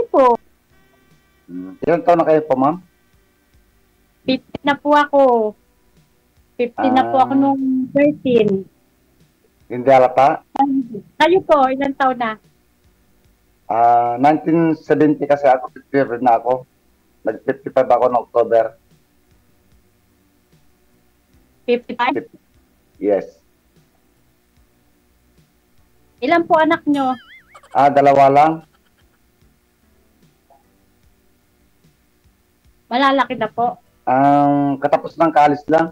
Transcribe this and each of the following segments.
po. Ilang taon na kayo po, ma'am? 50 na po ako. 50 na po ako nung 13. Hindi halata? Kayo po, ilang taon na? 1970 kasi ako, 50 na ako. Nag-55 ako ng October. 55? Yes. Ilan po anak nyo? Dalawa lang. Malalaki na po. Katapos ng college lang.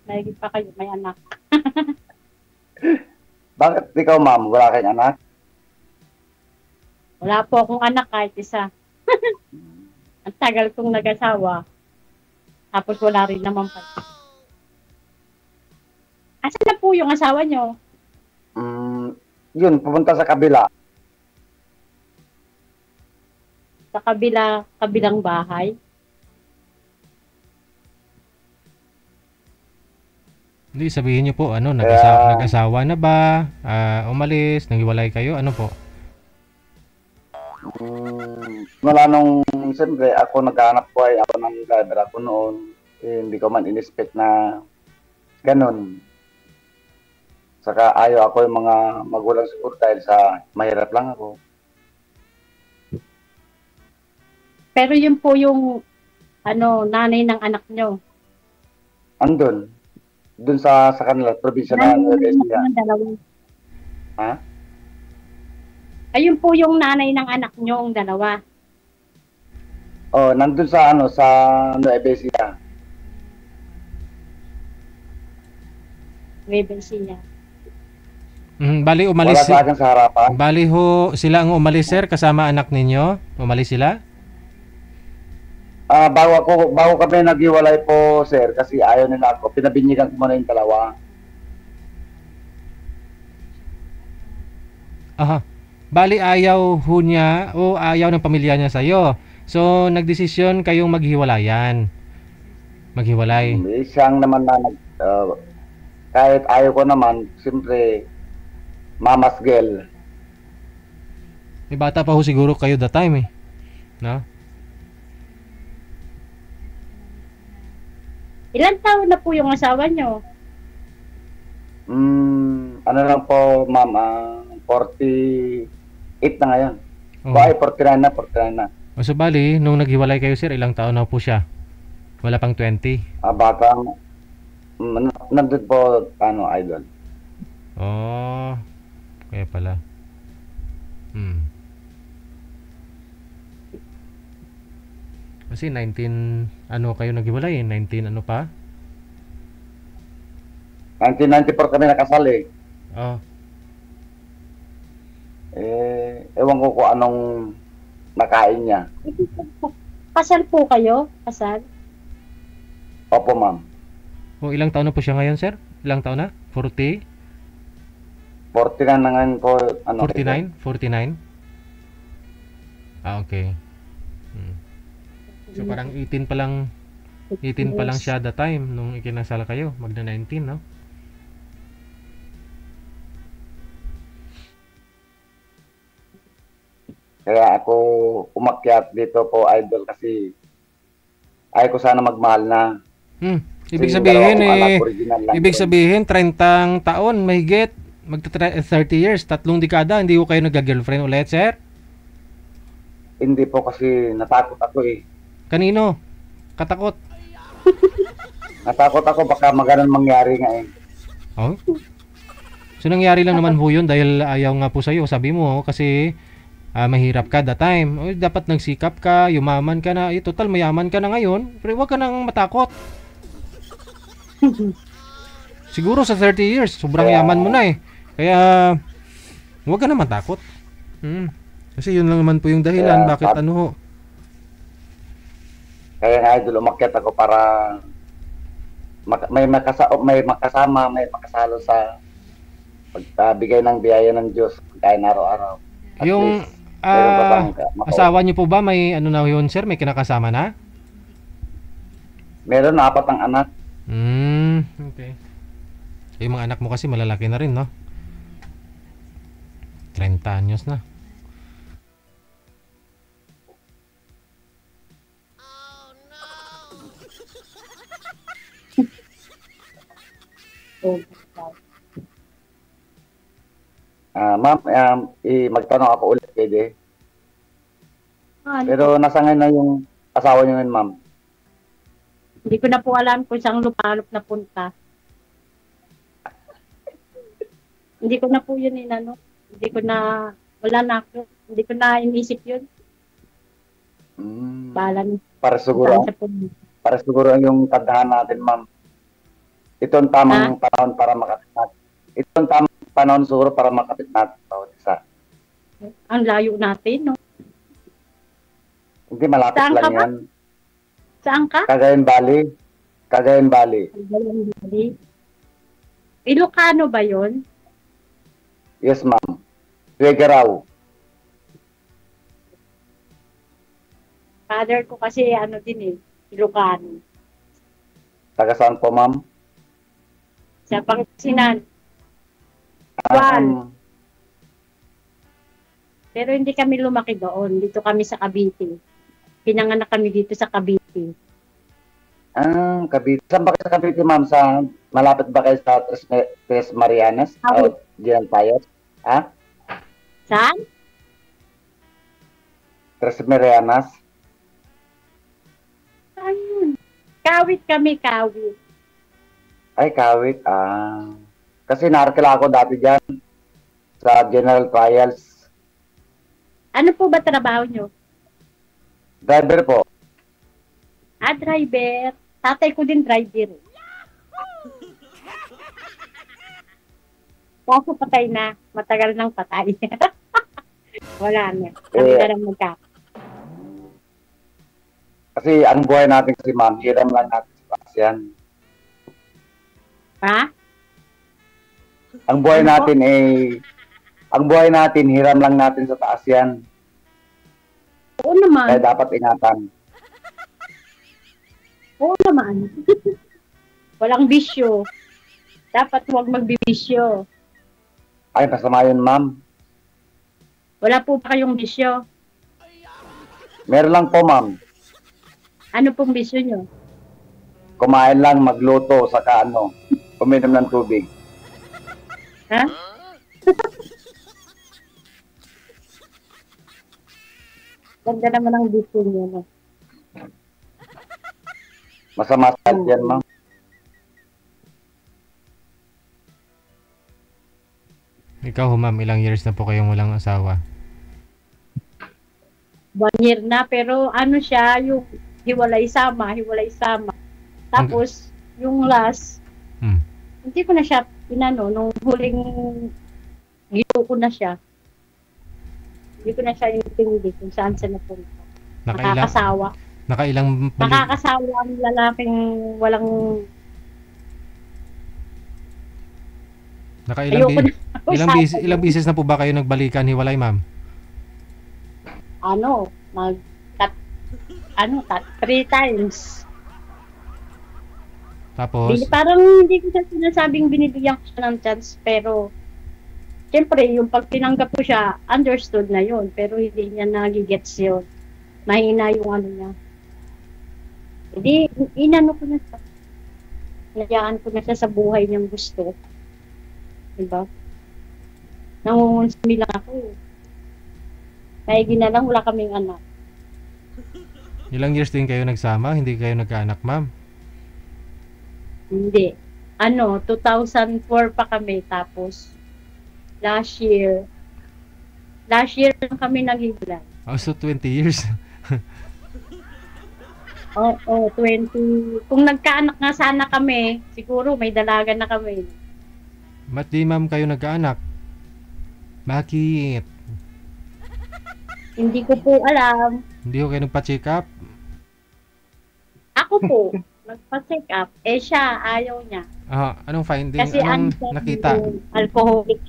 Mahigit pa kayo, may anak. Bakit ikaw, ma'am? Wala kayong anak? Wala po akong anak kahit isa. Ang tagal kong nag-asawa. Tapos wala rin naman pa. Asan na po yung asawa nyo? Yun, pupunta sa kabila. Sa kabilang bahay? Hindi, sabihin niyo po, nag-asawa na ba? Umalis, naghiwalay kayo? Ano po? Mula nung, siyempre, ako naghahanap buhay, ako ng driver ako noon. Hindi ko man in-expect na ganun. Saka ayaw ako yung mga magulang siguro dahil sa mahirap lang ako. Pero yun po yung nanay ng anak nyo. Andun. Doon sa kanila, probinsya na Nueva. Ha? Ayun po yung nanay ng anak nyo, ang dalawa. Nandun sa sa Nueva Ecija. Nueva Ecija. Bali umalis. Wala sa akin sa harapan. Bali ho, sila ang umalis, sir, kasama anak ninyo? Umalis sila? Bago kami naghiwalay po, sir, kasi ayaw nila ako. Pinabinyigan ko muna yung dalawa. Aha. Bali ayaw ho niya o ayaw ng pamilya niya sa'yo. So, nagdesisyon kayong maghiwalayan. Maghiwalay. Siyang naman na kahit ayaw ko naman, siyempre, mama's girl. May bata pa ho siguro kayo that time eh. No? Ilan taon na po yung asawa nyo? Ano lang po, ma'am, 48 na ngayon. Oh. Ay, 49 na, 49 na. O so bali, nung naghiwalay kayo, sir, ilang taon na po siya? Wala pang 20? Bata, nandun po, idol. Oh, kaya pala. Kasi 19, kayo naghiwalay eh? 19 ano pa? 1994 kami nakasal eh. Oh. Ewan ko kung anong nakain niya. Kasal po kayo? Kasal? Opo, ma'am. O ilang taon na po siya ngayon, sir? Ilang taon na? 40? 49 na ngayon po. 49? 49? Okay. So parang 18 pa lang siya the time nung ikinasal kayo, magna 19, no? Kaya ako umakyat dito po, idol, kasi ayaw ko sana magmahal na. Ibig Kasi sabihin ibig sabihin 30 taon mahigit, magta 30 years, 3 dekada hindi ko kayo nagga-girlfriend ulit, sir? Hindi po kasi natakot ako eh. Kanino? Katakot? Natakot ako baka maganon mangyari nga eh. Oh? So nangyari lang naman po yun dahil ayaw nga po sa'yo. Sabi mo kasi mahirap ka that time. Dapat nagsikap ka, yumaman ka na. Total mayaman ka na ngayon. Pero huwag ka nang matakot. Siguro sa 30 years, sobrang yaman mo na eh. Kaya huwag ka na matakot. Kasi yun lang naman po yung dahilan. Bakit Kaya nga idol, umakyat ako para may makasama, may makasalo sa pagbigay ng biyaya ng Diyos pagkain araw-araw. Yung asawa niyo po ba may na yun, sir? May kinakasama na? Meron na 4 ang anak. Okay. Yung mga anak mo kasi malalaki na rin, no? 30 anyos na. Oh, Ma'am, magtanong ako ulit, pwede. ano, Pero nasa ngayon na yung asawa niyo ngayon, ma'am. hindi ko na po alam kung saan lupalop na punta. Hindi ko na po yun inano. Hindi ko na, wala na ako. Hindi ko na inisip yun. Bahala na Para siguro, saan siya punta. para siguro yung tandaan natin, ma'am. Ito ang tamang panahon para makapit natin. Ito ang tamang panahon siguro para makapit natin bawat isa. Ang layo natin, no? Hindi, malapit Saan ka lang ba? yan. Saan ka? Cagayan Valley. Cagayan Valley. Ilocano ba yun? Yes, ma'am. Tuwegaraw. Father ko kasi ano din eh, Ilocano. Taga saan po, ma'am? Sa Pangasinan. Um, Pero hindi kami lumaki doon. Dito kami sa Cavite. Pinanganak kami dito sa Cavite. Cavite. Saan ba kayo sa Cavite, ma'am? Malapit ba kayo sa Tres Marianas? Cavite. O General Payos? Ha? Saan? Tres Marianas? Ayun. Kawit kami, kawit. Ay, Kawit. Kasi narakila ako dati dyan sa General Trials. Ano po ba trabaho nyo? Driver po. Driver. Tatay ko din driver. Kaso patay na. Matagal nang patay. Wala na. Kami na lang magka. Kasi ang buhay natin kasi, ma'am, hiram lang natin sa taas yan. Ha? Ang buhay Ano po? natin ang buhay natin, hiram lang natin sa taas yan. Oo naman. Kaya dapat ingatan. Oo naman. Walang bisyo. Dapat huwag magbibisyo. Ay, masama yun, ma'am. Wala po ba kayong bisyo? Meron lang po, ma'am. Ano pong bisyo nyo? Kumain lang, magluto, saka uminom ng tubig. Ha? Ganda naman ang bisyo nyo. No? Masama sa yan, ma'am. Ikaw, ma'am, ilang years na po kayong walang asawa? 1 year na, pero ano siya, yung hiwalay sama. Tapos, yung last, hindi ko na siya nung huling gito ko na siya. Hindi ko na siya intindi kung saan siya napunta. Nakakasawa. Nakailang Nakakasawa ang lalaking walang... Ayoko na. ilang beses na po ba kayo nagbalikan hiwalay, ma'am? 3 times. Tapos, Parang hindi ko siya sinasabing binibigyan ko siya ng chance, pero siyempre, yung pag tinanggap ko siya, understood na yun, pero hindi niya nagigets yun. Mahina yung ano niya. Hindi, inano ko na siya. Hayaan ko na siya sa buhay niyang gusto. Diba? Nangungunsumi lang ako eh. Maigi na lang, wala kaming anak. ilang years din kayo nagsama? Hindi kayo nagkaanak, ma'am? Hindi. 2004 pa kami, tapos last year lang kami naghiwalay. So 20 years. Oo, 20. Kung nagkaanak nga sana kami, siguro may dalaga na kami. Ba't di, ma'am, kayo nagkaanak? Bakit? Hindi ko po alam. Hindi ko kayo nagpa-check up? Ako po, nagpa-check up. Siya, ayaw niya. Anong finding? Kasi Anong ano, nakita? alcoholic.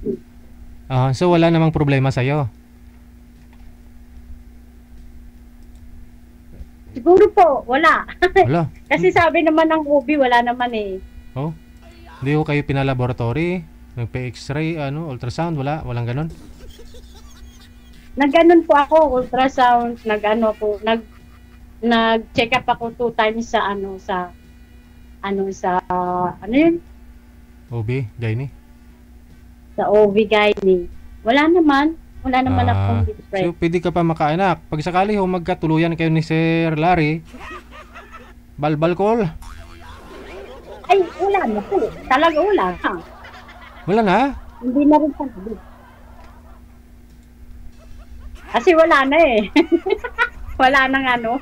So wala namang problema sa'yo? Siguro po, wala. Wala. Kasi sabi naman ng OB, wala naman eh. Oh? Hindi ko kayo pinalaboratory? Nagpa-x-ray, ultrasound? Walang ganon? Nag-ganon po ako, ultrasound, nag-check up ako 2 times sa ano yun, OB, gynae. sa OB-GYN. Wala naman akong So, depressed. pwede ka pa makaanak. Pag sakali ho, magkatuluyan kayo ni Sir Larry, balbal call. Ay, wala na po. Talaga wala na. Wala na. Hindi na rin talaga. Kasi wala na eh. Wala nang ano.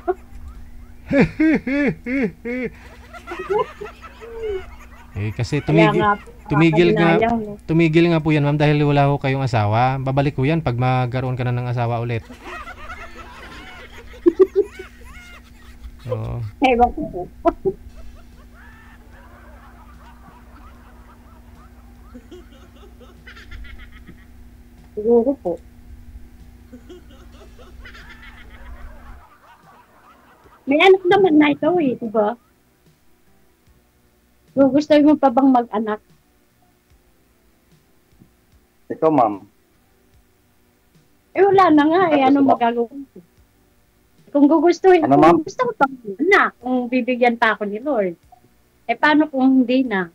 Kasi Kaya nga po, nakakahinayang, no? tumigil nga po yan, ma'am, dahil wala ho kayong asawa. Babalik ko yan pag magkaroon ka na ng asawa ulit. Oo. Ewan ko po. Siguro po. May anak naman na ito eh, diba? Gusto mo pa bang mag-anak? Ikaw, ma'am. Eh wala na nga eh, ano magagawa ko? Kung gugustuhin, Ano, ma'am? kung gusto ko pang anak, kung bibigyan pa ako ni Lord. Eh paano kung hindi na?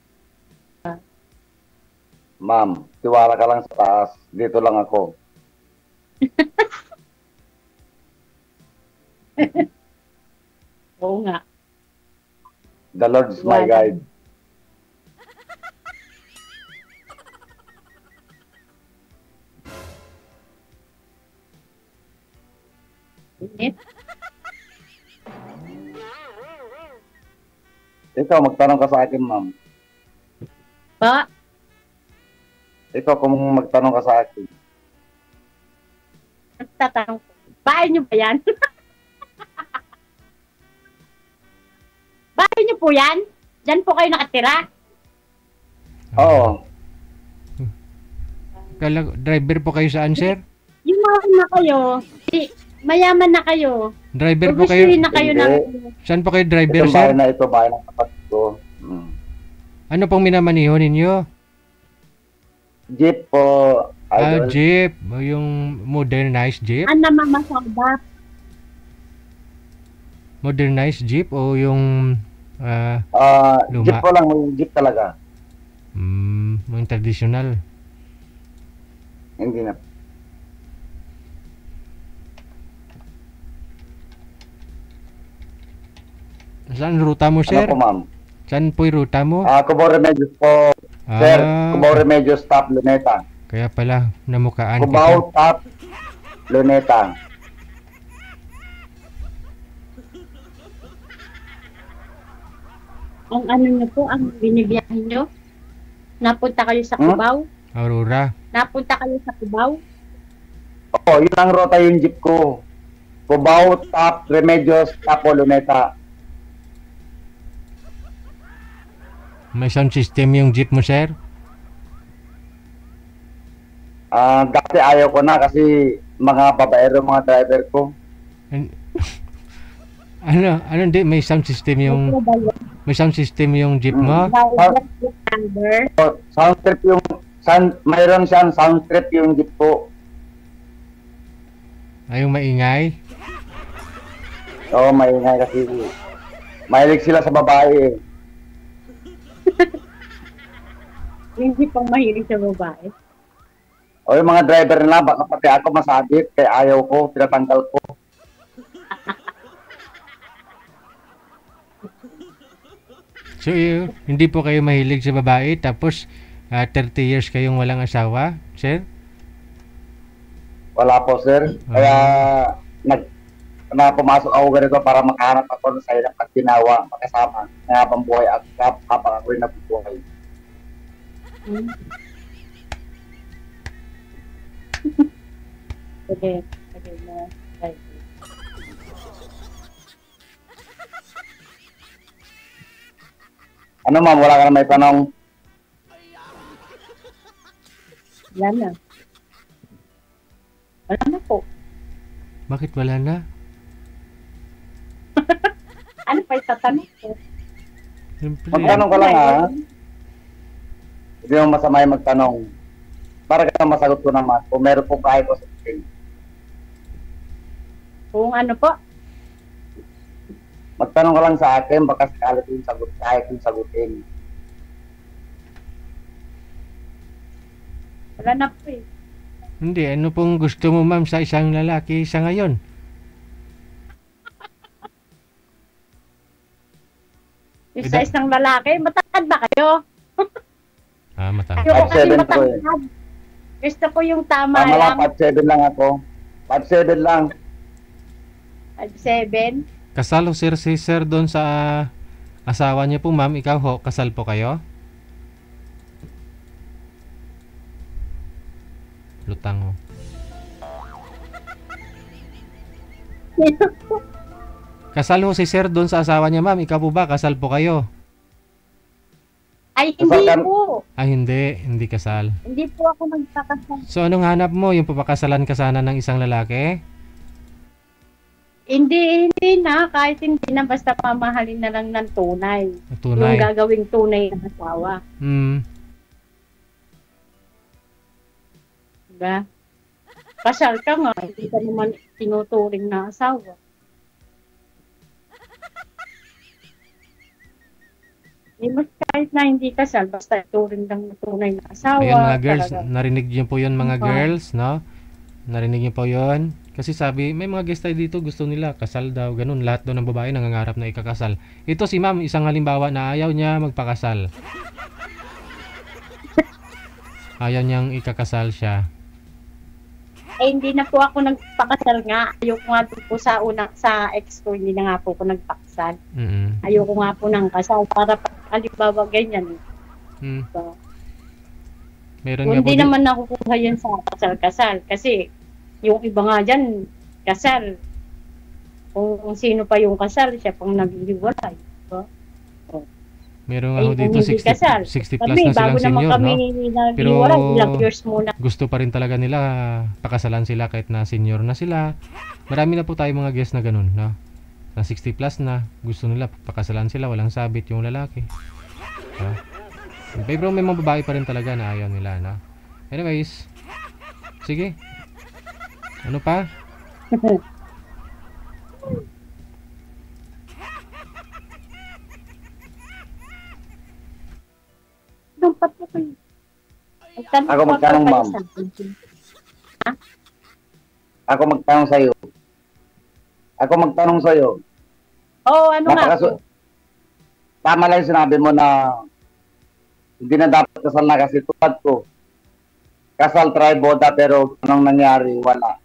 Ma'am, tiwala ka lang sa taas. Dito lang ako. Oo nga. The Lord's my guide. Eh, Ikaw, magtanong ka sa akin, ma'am. ba? Ikaw, kung magtanong ka sa akin. Nagtatanong ko. Bahay niyo ba yan? Bahay niyo po yan? Diyan po kayo nakatira? Oo. Driver po kayo saan, sir? Yung mga na kayo, mayaman na kayo. Driver po kayo? Gugustuhin na kayo ng... Saan po kayo driver, Itong sir? bahay na ito, bahay ng kapatid ko. Ano pong minamaniho ninyo? Jeep po, idol. Jeep. Yung modernized jeep? Ang namamasada. Modernized jeep o yung luma? Jeep po lang, yung jeep talaga. Yung traditional. Hindi na. Saan ruta mo, sir? Ano po, ma'am? Saan po yung ruta mo? Cubao Remedios po. Sir, Cubao Remedios, Top Luneta. Kaya pala, namukaan Cubao, kita. Top Luneta. Ang ano niyo po, ang binibiyahin niyo? Napunta kayo sa Cubao? Aurora. Napunta kayo sa Cubao? Oo, yun ang rota yung jeep ko. Cubao, Top Remedios, Tapo Luneta. May sound system yung jeep mo, sir? Dati ayaw ko na kasi mga babaero, mga driver ko. Hindi, may sound system yung jeep mo? Sound trip yung mayroon siyang sound trip yung jeep ko. Ay, yung maingay? Oo, maingay kasi mahilig sila sa babae. Hindi pang mahilig sa babae. O yung mga driver nila, baka pati ako masabit, kaya ayaw ko, tinatanggal ko. So, hindi po kayo mahilig sa babae, tapos 30 years kayong walang asawa, sir? Wala po, sir. Kaya pumasok ako ganito para makahanap ako ng sayo at ginawa, makasama, na habang buhay at habang ako'y nabubuhay. Okay na. Right. Ano, ma'am, wala ka na may tanong? Wala na. Wala na po. Bakit wala na? Ano pa itatanong ko? Siyempre. Magtanong ka lang, ha? Hindi mo masama yung magtanong. Para ka masagot ko naman. Kung meron po kahit ko sa akin. Kung ano po, Magtanong ka lang sa akin, baka sakali ko yung sagot, kaya ko yung sagutin. wala na po eh. Hindi, ano pong gusto mo ma'am sa isang lalaki sa ngayon? Yung sa isang lalaki, matangkad ba kayo? Matangkad. Ayoko kasi 5'7" ko eh. matangkad. Gusto ko yung tama Tama lang, lang. 5'7" lang ako. 5'7" lang. 5'7". Kasal ho sir si sir doon sa asawa niya po ma'am. Ikaw ho, kasal po kayo? Lutang ho. Kasal ho si sir doon sa asawa niya ma'am. Ikaw po ba, kasal po kayo? Ay, hindi Kasal ka- po. Hindi kasal. Hindi po ako nagpakasal. So anong hanap mo? Yung papakasalan ka sana ng isang lalaki? Hindi na. Kahit hindi na, basta pamahalin na lang ng tunay. Yung Tunay. gagawing tunay ng asawa. Hmm. Diba? Kasal ka nga, hindi ka naman tinuturing na asawa. Mas kahit na hindi kasal, basta turing lang na tunay na asawa. Ayun mga girls, talaga. narinig niyo po yun mga Okay. girls, no? Narinig niyo po yun? Kasi sabi, may mga guest tayo dito, gusto nila kasal daw, ganun. Lahat daw ng babae nangangarap na ikakasal. Ito si ma'am, isang halimbawa na ayaw niya magpakasal. Ayaw niyang ikakasal siya. Eh, hindi na po ako nagpakasal nga. Ayoko nga po sa ex ko, hindi na nga po ako nagpakasal. Mm. Ayoko nga po ng kasal para halimbawa ganyan. Mm. So, Meron nga po hindi naman nakukuha yun sa kasal-kasal. Kasi yung iba nga dyan, kasal. Kung sino pa yung kasal, siya pang naghihiwalay. So, meron nga eh, ho dito kung hindi 60, kasal. 60 plus Kami, na silang bago naman senior, kami no? naghihiwalay, Pero- ilang years muna. Gusto pa rin talaga nila pakasalan sila kahit na senior na sila. Marami na po tayo mga guest na ganun, no? Na 60 plus na, gusto nila pakasalan sila, walang sabit yung lalaki. Pero may mga babae pa rin talaga na ayaw nila, no? Anyways, sige. Ano pa? Nung pati ko yun. Ako magtanong, ma'am. Ako magtanong sa'yo. Oo, ano nga po? Tama lang yung sinabi mo na hindi na dapat kasal na kasi tulad ko. Kasal, try, boda, pero anong nangyari? Wala.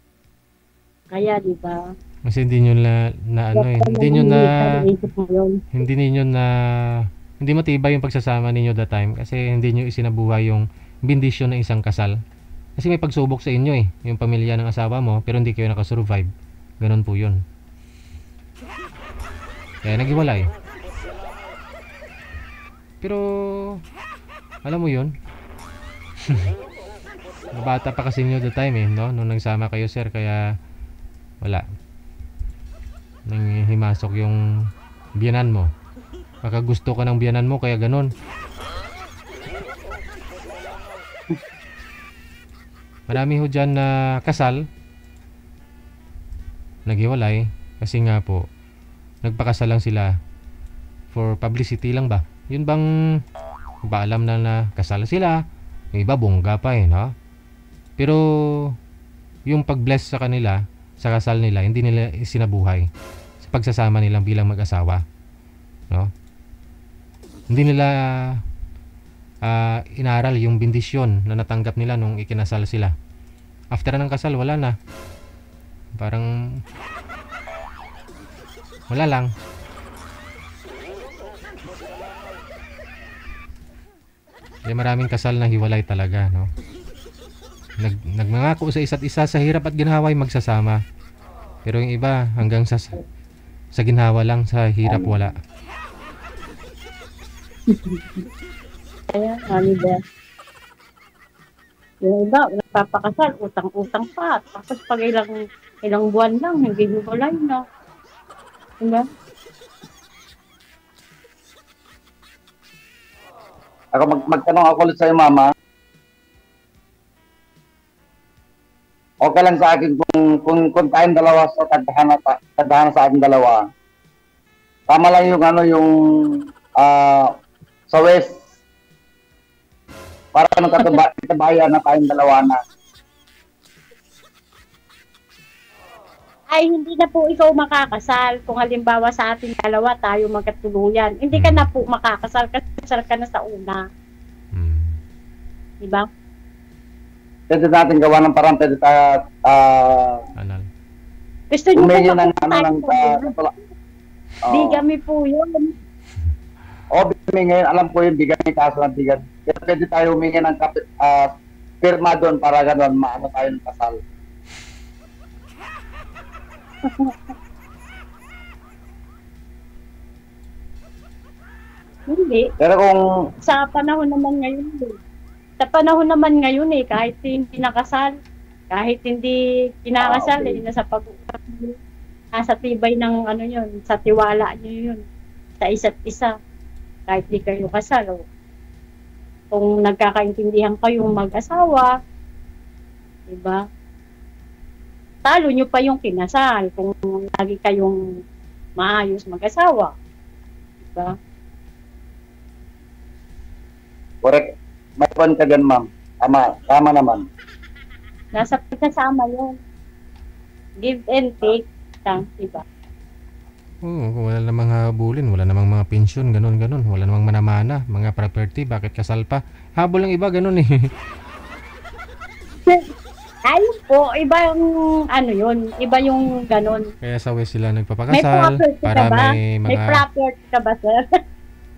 Kaya, di ba? Kasi hindi nyo hindi matibay yung pagsasama ninyo that time kasi hindi nyo isinabuhay yung bendisyon ng isang kasal. Kasi may pagsubok sa inyo yung pamilya ng asawa mo, pero hindi kayo nakasurvive. Ganun po yun. Kaya naghiwalay. Pero alam mo yun, bata pa kasi nyo the time no? Nung nagsama kayo sir, kaya wala. Nang himasok yung biyanan mo. Baka gusto ka ng biyanan mo, kaya ganun. Marami ho dyan na kasal, naghiwalay, kasi nga po, nagpakasal lang sila for publicity lang ba? Yun bang ba alam na kasal sila? Yung iba bongga pa no? Pero yung pag-bless sa kanila, sa kasal nila, hindi nila isinabuhay sa pagsasama nilang bilang mag-asawa, no? Hindi nila inaral yung bendisyon na natanggap nila nung ikinasal sila. After ng kasal, wala na. Parang wala lang. Kaya maraming kasal na hiwalay talaga, no? Nagmangako sa isa't isa sa hirap at ginhawa ay magsasama. Pero yung iba hanggang sa ginhawa lang, sa hirap wala. Kaya, ano ba? Yung iba, nagpapakasal, utang-utang pa. Tapos pag ilang buwan lang, hindi hiwalay na. Diba? Ako magtanong ako ulit sa'yo, mama. okay lang sa akin kung tayong dalawa sa tadhana sa akin dalawa. Tama lang yung ano yung sa West para nang katabayan na tayong dalawa na. Ay, hindi na po ikaw makakasal. Kung halimbawa sa ating dalawa tayo magkatuluyan. Hindi ka na po makakasal kasi kasal ka na sa una. Diba? Pwede natin gawa ng parang pwede tayo Anal. Gusto niyo humingi po ng bigami po yun. Humingi, alam ko yung bigami, kaso ng bigami. Kaya pwede tayo humingi ng firma doon para gano'n maano tayo ng kasal. Hindi. Pero kung Sa panahon naman ngayon kahit hindi nakasal, kahit hindi kinakasal, okay. nasa pag-uusap niyo, nasa tibay ng ano yun, sa tiwala niyo yun, sa isa't isa, kahit di kayo kasal. Kung nagkakaintindihan kayong mag-asawa, diba? Talo nyo pa yung kinasal kung lagi kayong maayos mag-asawa. Diba? correct, may point ka dyan, ma'am. Tama naman. Nasa pagkasama yun. Give and take lang, diba? Oo, kung wala namang habulin, wala namang mga pensyon, ganun. Wala namang manamana, mga property, bakit kasal pa? Habol ng iba, ganun eh. Ayun po, iba yung ano yun, iba yung ganun. Kaya sa West sila May nagpapakasal property para ka ba? may May mga property ka ba, sir?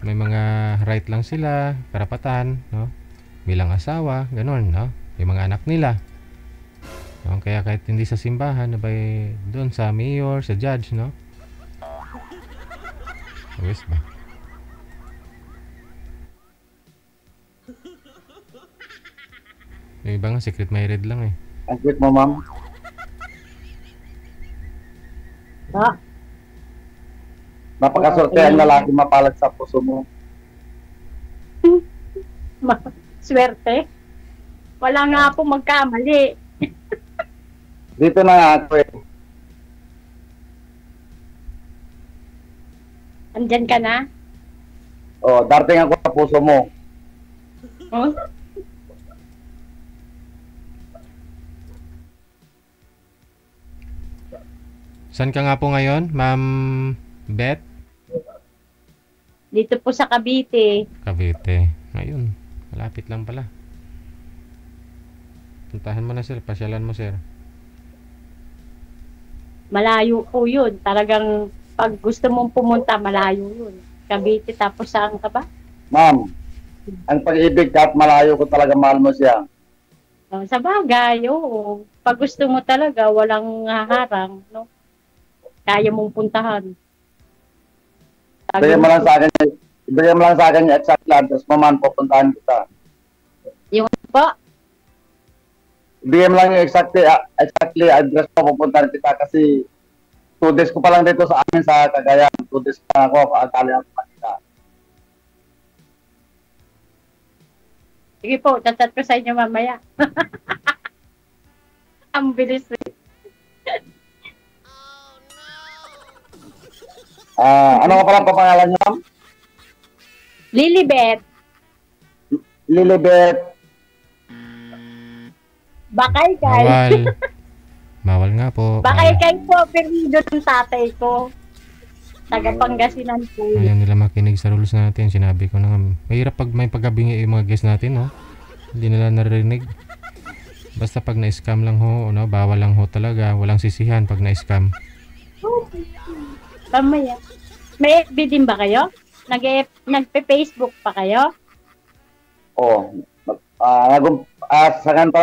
may mga right lang sila, karapatan, no? Bilang asawa, ganun, no? Yung mga anak nila. No? Kaya kahit hindi sa simbahan, abay doon sa mayor, sa judge, no? Sa West ba? Yung iba nga secret married lang eh. Ang sweet mo, ma'am. Ah, Napakaswerte ang lalaki mapalad sa puso mo. swerte. Wala nga po magkamali. Dito na nga ako eh. Andyan ka na? Darating ako sa puso mo. Oh? Saan ka nga po ngayon, Ma'am Beth? Dito po sa Cavite. Cavite. Ngayon, malapit lang pala. Puntahan mo na sir, pasyalan mo sir. Malayo po yun. Talagang pag gusto mong pumunta, malayo yun. Cavite, tapos saan ka ba? Ma'am, ang pag-ibig kahit malayo ko talaga mahal mo siya. Sa bagay, oo. Pag gusto mo talaga, walang haharang, no? Kaya mong puntahan. Ibigay mo lang sa akin yung exact address mo, man, pupuntahan kita. Yung po, Ibigay mo lang yung exactly address mo, pupuntahan kita kasi 2 days ko pa lang dito sa amin sa Cagayan. 2 days pa ako, akala ko pa kita. sige po, chat ko sa inyo mamaya. Ang bilis. Ano ka pala papangalan niyo, ma'am? Lilibet, Lilibet. Bakaykay. Bawal. Bawal nga po. Bakaykay po, permido ng tatay ko. Taga Pangasinan po. Ayaw nila makinig sa rules natin. Sinabi ko na nga. Mahirap pag may pagkabingi yung mga guests natin, no? Hindi nila narinig. Basta pag na-scam lang ho, no? Bawal lang ho talaga. Walang sisihan pag na-scam. Mamaya. May FB din ba kayo? Nagpe-Facebook pa kayo? Sa ganito,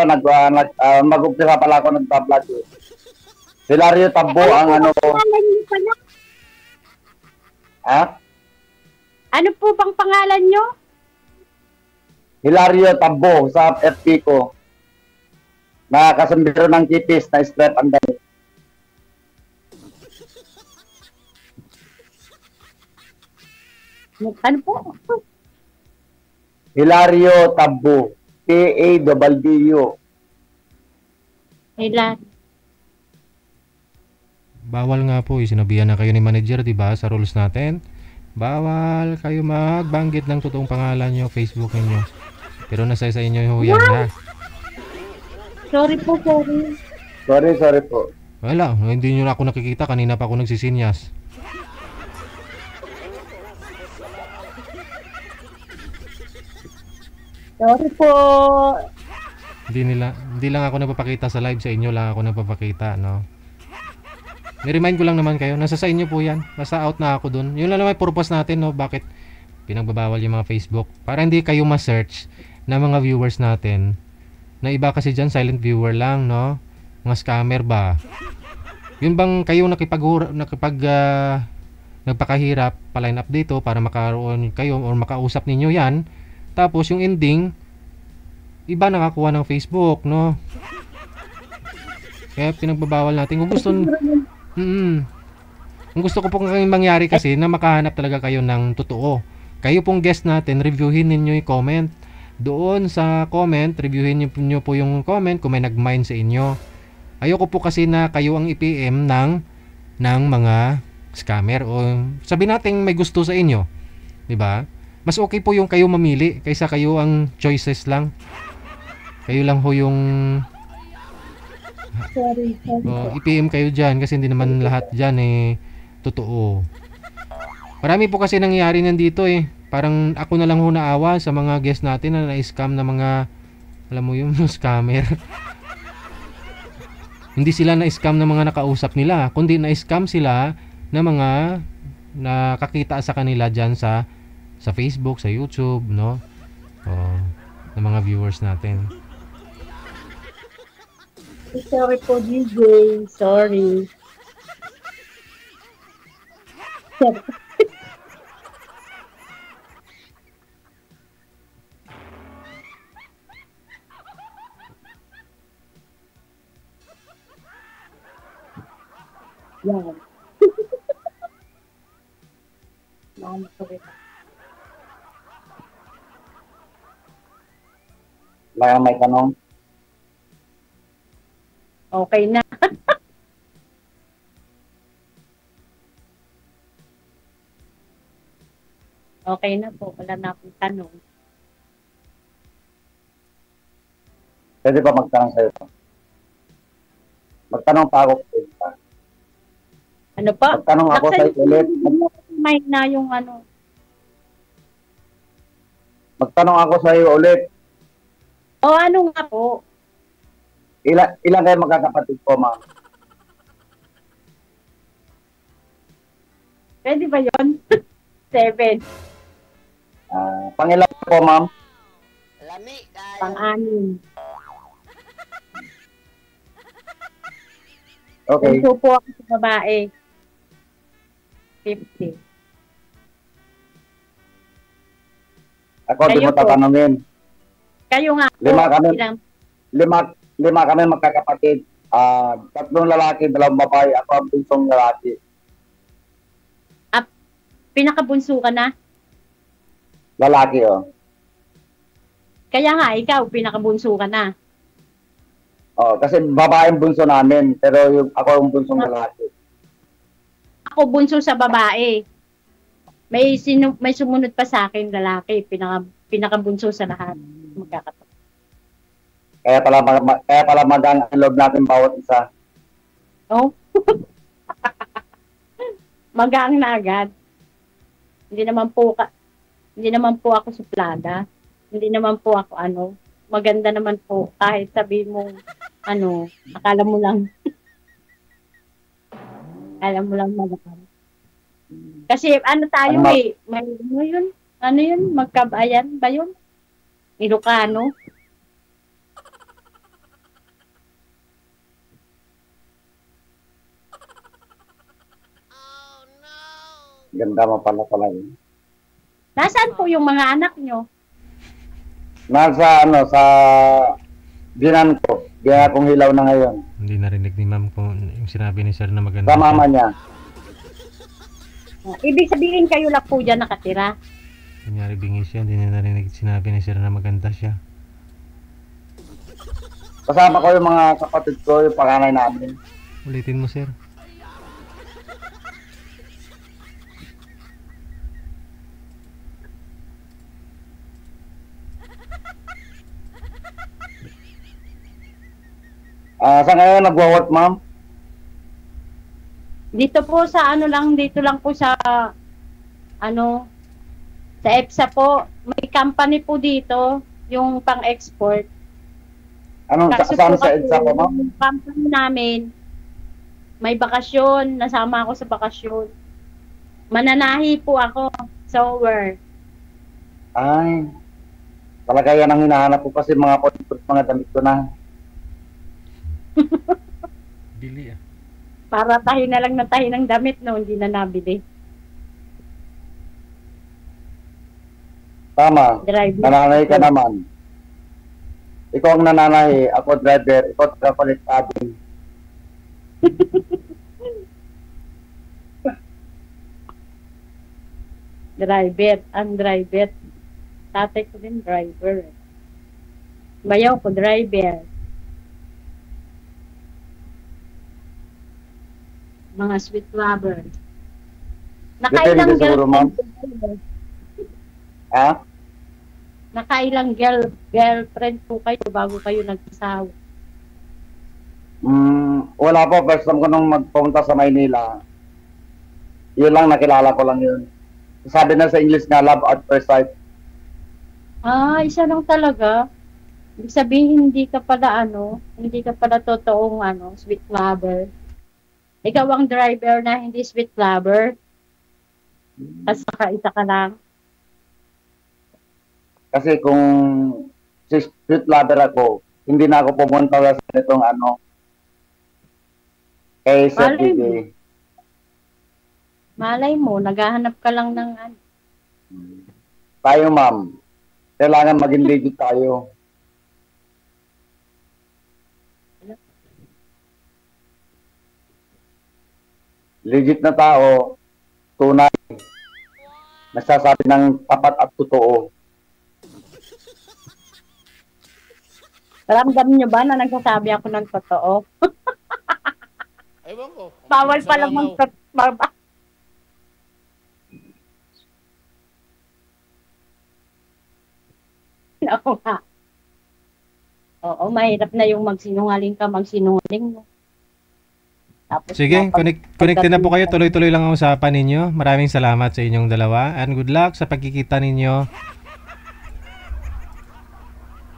mag-umpisa pala ako nag-vlog. Hilario Tabo ang ano ko. Pangalan niyo pala? Ha? Ano po bang pangalan niyo? Hilario Tabo sa FB ko. Nakakasambiro ng kipis na strap ang damit. Ano po? Hilario Tabo. T-A-W. Ilan? Bawal nga po, sinabihan na kayo ni manager, 'di ba, sa rules natin. Bawal kayo magbanggit ng totoong pangalan nyo, Facebook niyo. Pero nasa sa inyo ho yan, ha? Sorry po, sorry. Sorry po. Wala, hindi nyo na ako nakikita. Kanina pa ako nagsisinyas. Sorry po. Hindi lang ako nagpapakita sa live, sa inyo lang ako nagpapakita, no? Ni-remind ko lang naman kayo, nasa sa inyo po yan. Basta out na ako dun. Yun lang naman yung purpose natin, no? Bakit pinagbabawal yung mga Facebook? Para hindi kayo ma-search na mga viewers natin. Na iba kasi dyan, silent viewer lang, no? Mga scammer ba? Yun bang kayo nagpakahirap pa-line up dito para makaroon kayo or makausap ninyo yan. Tapos yung ending, iba nakakuha ng Facebook, no? Kaya pinagbabawal natin. Kung gusto ko pong mangyari kasi na makahanap talaga kayo ng totoo. Kayo pong guest natin, reviewin ninyo yung comment. Doon sa comment, reviewin niyo po yung comment kung may nag-mine sa inyo. Ayoko po kasi na kayo ang i-PM ng mga scammer o sabi natin may gusto sa inyo. 'Di ba? Mas okay po yung kayo mamili kaysa kayo ang choices lang. Kayo lang ho yung Sorry. i-PM kayo dyan kasi hindi naman lahat dyan totoo. Marami po kasi nangyayari nandito Parang ako na lang ho naawa sa mga guest natin na na-scam na mga, alam mo yung scammer. Hindi sila na-scam na mga nakausap nila, kundi na-scam sila na mga nakakita sa kanila dyan sa Facebook, sa YouTube, no? Ng mga viewers natin. Sorry po, DJ. Sorry. Yan. May tanong? Okay na. Okay na po. Wala na akong tanong. Pwede pa magtanong sa'yo? Magtanong pa ako. Ano pa? Magtanong ako sa'yo ulit. May na yung ano. Magtanong ako sa'yo ulit. O ano nga po? Ilan kayo magkakapatid po, ma'am? Pwede ba yun? 7. Pangilan po, ma'am? Pang-anim. Okay. Bunso po ako sa babae. 50. Ako, di Kayo mo po. tatanungin. Kayo nga po. Lima kami. Ilang? Lima kami magkakapatid. 3 lalaki, 2 babae. Ako ang bunsong lalaki. Pinakabunso ka na? Lalaki, oh. Kaya nga, ikaw, pinakabunso ka na. Oh, kasi babae ang bunso namin, pero ako ang bunsong lalaki. Ako bunso sa babae. May sumunod pa sa akin, lalaki. Pinakabunso sa lahat. Magkakataon. Kaya pala magang ang loob natin bawat isa. Oh? Magaang na agad. Hindi naman po ako suplada. Hindi naman po ako maganda naman po kahit sabihin mo akala mo lang maganda. Kasi tayo may yun, magkabayan ba yun? Ilocano. Ganda mo pala yun. Nasaan po yung mga anak nyo? Nasa sa binan ko. Binan akong hilaw na ngayon. Hindi narinig ni ma'am kung yung sinabi ni sir na maganda. Sa mama niya. Ibig sabihin kayo lang po dyan nakatira. Kunyari bingis siya, hindi na narinig sinabi ni sir na maganda siya. Kasama ko yung mga kapatid ko, yung panganay namin. Ulitin mo, sir. Sa ngayon nagwo-work, ma'am? Dito po sa dito lang po sa sa EPSA po, may company po dito, yung pang-export. Saan sa EDSA po, ma'am? Yung company namin, may bakasyon, nasama ako sa bakasyon. Mananahi po ako, sewer. Ay, talaga yan ang hinahanap ko kasi mga damit ko na. Bili ah. Para tahi na lang ng tahi ng damit, no, hindi na nabili. Tama, Driver. nananahi ka naman. Ikaw ang nananahi, ako driver, ikaw taga-collect cabin. Driver, ang driver. Tatay ko din driver. Bayaw ko driver. Mga sweet lover. Depende Nakailang siguro, ma'am. Ha? Nakailang girlfriend po kayo bago kayo nagkasawa? Wala po, first time ko nung magpunta sa Maynila. Yun lang, nakilala ko lang yun. Sabi na sa English nga, love at first sight. Isa lang talaga. Ibig sabihin, hindi ka pala totoong sweet lover. Ikaw ang driver na hindi sweet lover. At saka isa ka lang. Kasi kung si sweet lover ako, hindi na ako pumunta sa itong kay Sir Malay DJ. Malay mo, naghahanap ka lang ng Tayo, ma'am. Kailangan maging legit tayo. Legit na tao, tunay. Nagsasabi ng tapat at totoo. Ramdam nyo ba na nagsasabi ako ng totoo? Ewan ko. Bawal pa lang Oo nga. Oo, mahirap na yung magsinungaling mo. Tapos Sige, connected na po kayo. Tuloy-tuloy lang ang usapan ninyo. Maraming salamat sa inyong dalawa. And good luck sa pagkikita ninyo.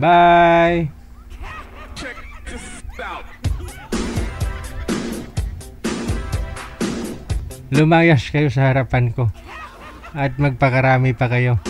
Bye! Lumayas kayo sa harapan ko. At magpakarami pa kayo.